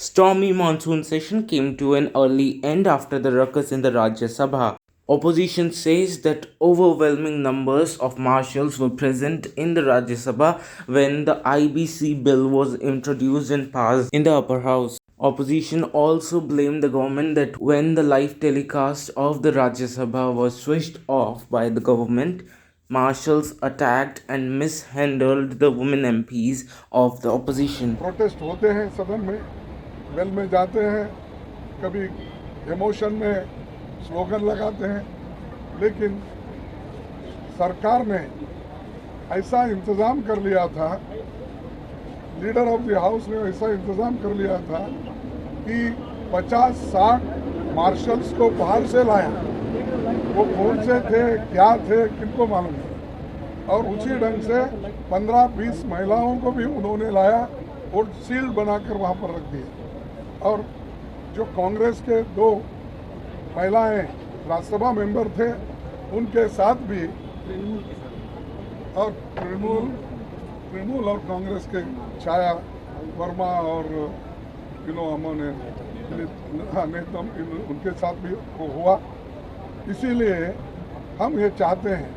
Stormy monsoon session came to an early end after the ruckus in the Rajya Sabha. Opposition says that overwhelming numbers of marshals were present in the Rajya Sabha when the IBC bill was introduced and passed in the upper house. Opposition also blamed the government that when the live telecast of the Rajya Sabha was switched off by the government, marshals attacked and mishandled the women MPs of the opposition. Protest होते हैं सदन में, well में जाते हैं, कभी emotion में slogan लगाते हैं, लेकिन सरकार ने ऐसा इंतज़ाम कर लिया था, लीडर ऑफ द हाउस ने ऐसा इंतज़ाम कर लिया था कि 50-60 मार्शल्स को बाहर से लाया। वो कौन से थे, क्या थे, किनको मालूम है। और उसी ढंग से 15-20 महिलाओं को भी उन्होंने लाया और सील्ड बनाकर वहाँ पर रख दिया। और जो कांग्रेस के 2 महिलाएं राज्यसभा मेंबर थे, उनके साथ भी, और तृणमूल और कांग्रेस के छाया वर्मा और हमने नेता उनके साथ भी वो हुआ। इसीलिए हम ये चाहते हैं,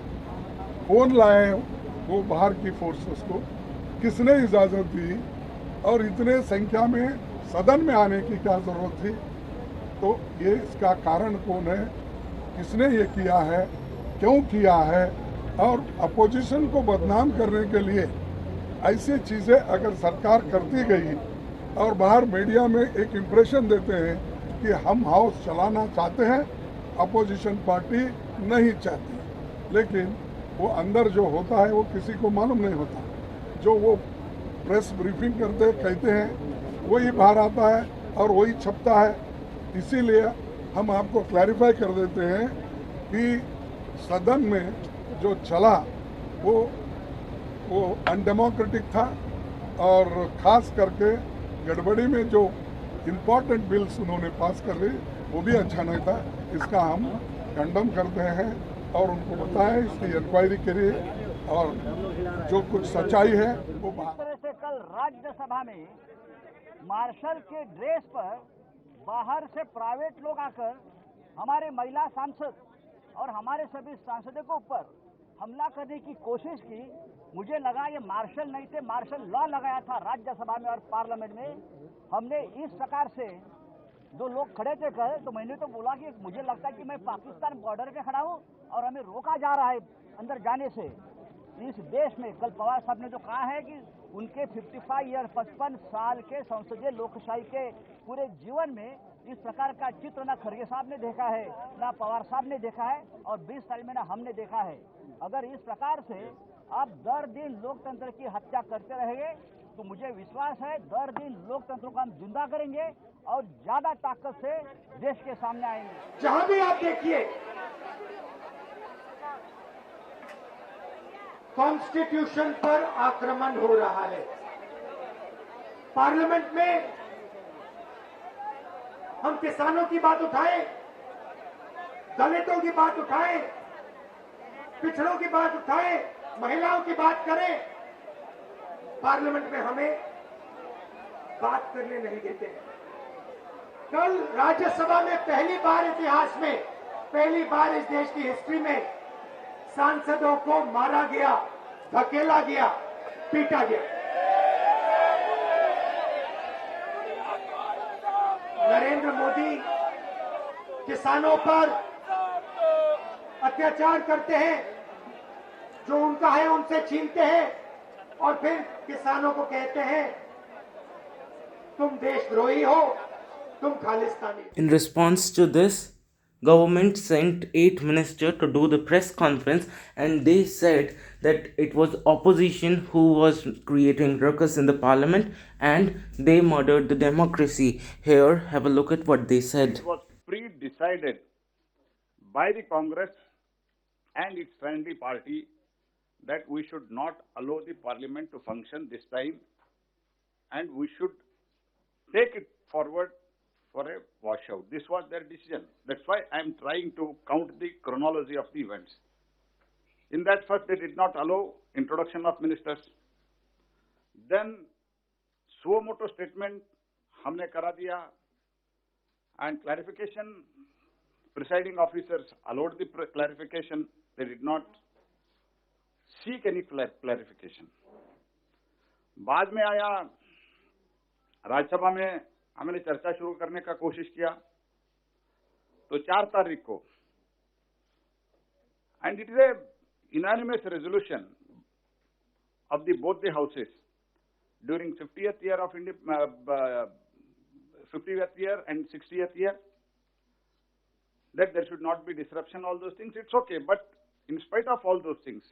कौन लाए वो बाहर की फोर्सेस को, किसने इजाज़त दी और इतने संख्या में सदन में आने की क्या ज़रूरत थी। तो ये इसका कारण कौन है, किसने ये किया है, क्यों किया है। और अपोजिशन को बदनाम करने के लिए ऐसी चीज़ें अगर सरकार करती गई और बाहर मीडिया में एक इम्प्रेशन देते हैं कि हम हाउस चलाना चाहते हैं, अपोजिशन पार्टी नहीं चाहती, लेकिन वो अंदर जो होता है वो किसी को मालूम नहीं होता। जो वो प्रेस ब्रीफिंग करते कहते हैं वही बाहर आता है और वही छपता है। इसीलिए हम आपको क्लैरिफाई कर देते हैं कि सदन में जो चला वो अनडेमोक्रेटिक था, और ख़ास करके गड़बड़ी में जो इम्पोर्टेंट बिल्स उन्होंने पास कर ली वो भी अच्छा नहीं था। इसका हम कंडम करते हैं और उनको बताएं इसकी इंक्वायरी करिए और जो कुछ सच्चाई है वो इस तरह से कल राज्यसभा में मार्शल के ड्रेस पर बाहर से प्राइवेट लोग आकर हमारे महिला सांसद और हमारे सभी सांसदों के ऊपर हमला करने की कोशिश की। मुझे लगा ये मार्शल नहीं थे, मार्शल लॉ लगाया था राज्यसभा में और पार्लियामेंट में। हमने इस प्रकार से जो लोग खड़े थे कल, तो मैंने तो बोला कि मुझे लगता है कि मैं पाकिस्तान बॉर्डर पे खड़ा हूँ और हमें रोका जा रहा है अंदर जाने से इस देश में। कल पवार साहब ने जो कहा है कि उनके 55 साल के संसदीय लोकशाही के पूरे जीवन में इस प्रकार का चित्र ना खड़गे साहब ने देखा है, ना पवार साहब ने देखा है, और 20 साल में ना हमने देखा है। अगर इस प्रकार से आप दर दिन लोकतंत्र की हत्या करते रहेंगे तो मुझे विश्वास है दर दिन लोकतंत्र को हम जिंदा करेंगे और ज्यादा ताकत से देश के सामने आएंगे। जहां भी आप देखिए कॉन्स्टिट्यूशन पर आक्रमण हो रहा है। पार्लियामेंट में हम किसानों की बात उठाएं, दलितों की बात उठाएं, पिछड़ों की बात उठाएं, महिलाओं की बात करें, पार्लियामेंट में हमें बात करने नहीं देते हैं। कल राज्यसभा में पहली बार इतिहास में, पहली बार इस देश की हिस्ट्री में सांसदों को मारा गया, धकेला गया, पीटा गया। नरेंद्र मोदी किसानों पर अत्याचार करते हैं, जो उनका है उनसे छीनते हैं और फिर किसानों को कहते हैं तुम देशद्रोही हो, तुम Khalistani. In response to this, government sent 8 ministers to do the press conference, and they said that it was opposition who was creating ruckus in the parliament and they murdered the democracy. Here, have a look at what they said. It was pre-decided by the Congress and its friendly party that we should not allow the parliament to function this time and we should take it forward for a washout. This was their decision. That's why I am trying to count the chronology of the events. In that, first they did not allow introduction of ministers. Then suo motu statement हमने करा दिया, and clarification, presiding officers allowed the clarification. They did not seek any clarification. बाद में आया, राज्यसभा में हमने चर्चा शुरू करने का कोशिश किया, तो 4 तारीख को, and it is a unanimous resolution of both the houses during 50th year of 50th year and 60th year that there should not be disruption, all those things. It's okay, but in spite of all those things,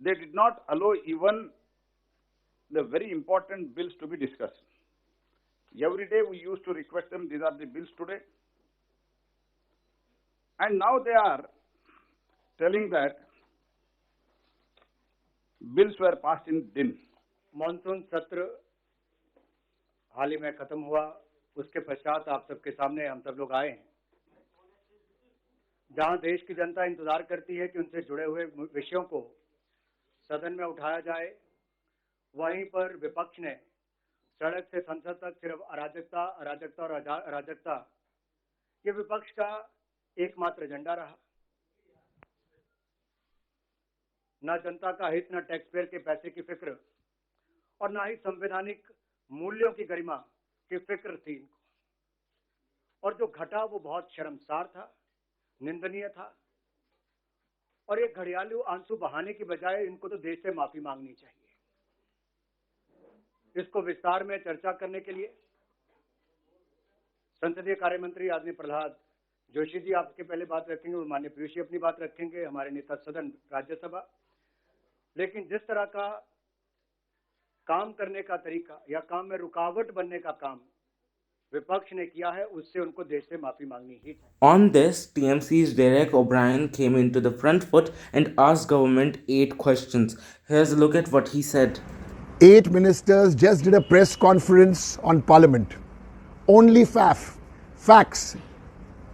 they did not allow even the very important bills to be discussed. Every day we used to request them, these are the bills today. And now they are telling that bills were passed in दिन. Monsoon सत्र हाल ही में खत्म हुआ, उसके पश्चात आप सबके सामने हम सब लोग आए हैं, जहां देश की जनता इंतजार करती है कि उनसे जुड़े हुए विषयों को सदन में उठाया जाए। वहीं पर विपक्ष ने सड़क से संसद तक सिर्फ अराजकता अराजकता और अराजकता, ये विपक्ष का एकमात्र एजेंडा रहा। ना जनता का हित, ना टैक्स पेयर के पैसे की फिक्र, और ना ही संवैधानिक मूल्यों की गरिमा की फिक्र थी इनको। और जो घटा वो बहुत शर्मसार था, निंदनीय था, और एक घड़ियालू आंसू बहाने की बजाय इनको तो देश से माफी मांगनी चाहिए। इसको विस्तार में चर्चा करने के लिए संसदीय कार्य मंत्री आदरणीय प्रहलाद जोशी जी आपके पहले बात रखेंगे, और माननीय पीयूष जी अपनी बात रखेंगे, हमारे नेता सदन राज्यसभा। लेकिन जिस तरह का काम करने का तरीका या काम में रुकावट बनने का काम विपक्ष ने किया है, उससे उनको देश से माफी मांगनी ही चाहिए। On this, TMC's Derek O'Brien came into the front foot and asked government 8 questions. Here's a look at what he said. 8 ministers just did a press conference on Parliament. Only facts.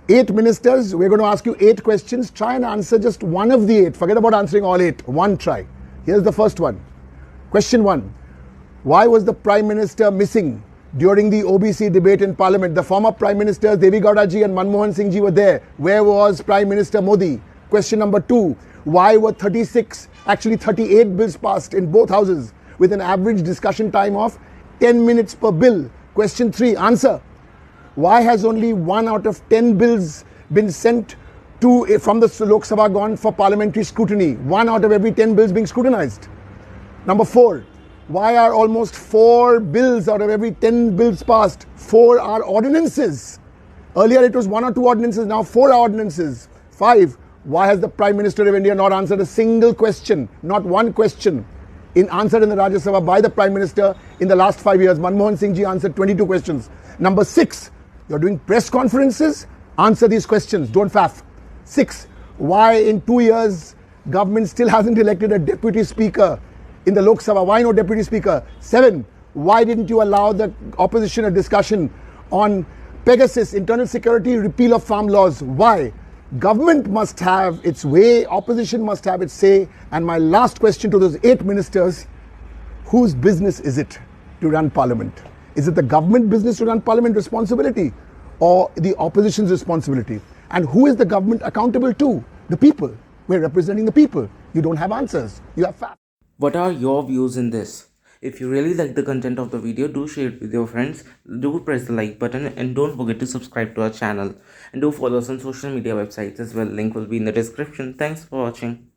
8 ministers, we're going to ask you 8 questions. Try and answer just one of the 8. Forget about answering all 8. One try. Here's the first one. Question 1. Why was the Prime Minister missing during the OBC debate in Parliament? The former Prime Ministers Devi Gowda ji and Manmohan Singh ji were there. Where was Prime Minister Modi? Question number 2. Why were 38 bills passed in both houses with an average discussion time of 10 minutes per bill? Question 3. Answer. Why has only 1 out of 10 bills been sent from the Lok Sabha gone for parliamentary scrutiny? 1 out of every 10 bills being scrutinized. Number 4. Why are almost 4 bills out of every 10 bills passed? 4 are ordinances. Earlier it was 1 or 2 ordinances, now 4 are ordinances. 5. Why has the Prime Minister of India not answered a single question, not one question, answered in the Rajya Sabha by the Prime Minister in the last 5 years? Manmohan Singh ji answered 22 questions. Number 6. You're doing press conferences? Answer these questions, don't faff. 6. Why in 2 years government still hasn't elected a deputy speaker in the Lok Sabha? Why no deputy speaker? 7. Why didn't you allow the opposition a discussion on Pegasus, internal security, repeal of farm laws? Why? Government must have its way, opposition must have its say. And my last question to those 8 ministers, whose business is it to run parliament? Is it the government business to run parliament responsibility or the opposition's responsibility? And who is the government accountable to? The people. We're representing the people. You don't have answers. You have facts. What are your views in this? If you really like the content of the video, do share it with your friends, do press the like button, and don't forget to subscribe to our channel. And do follow us on social media websites as well. Link will be in the description. Thanks for watching.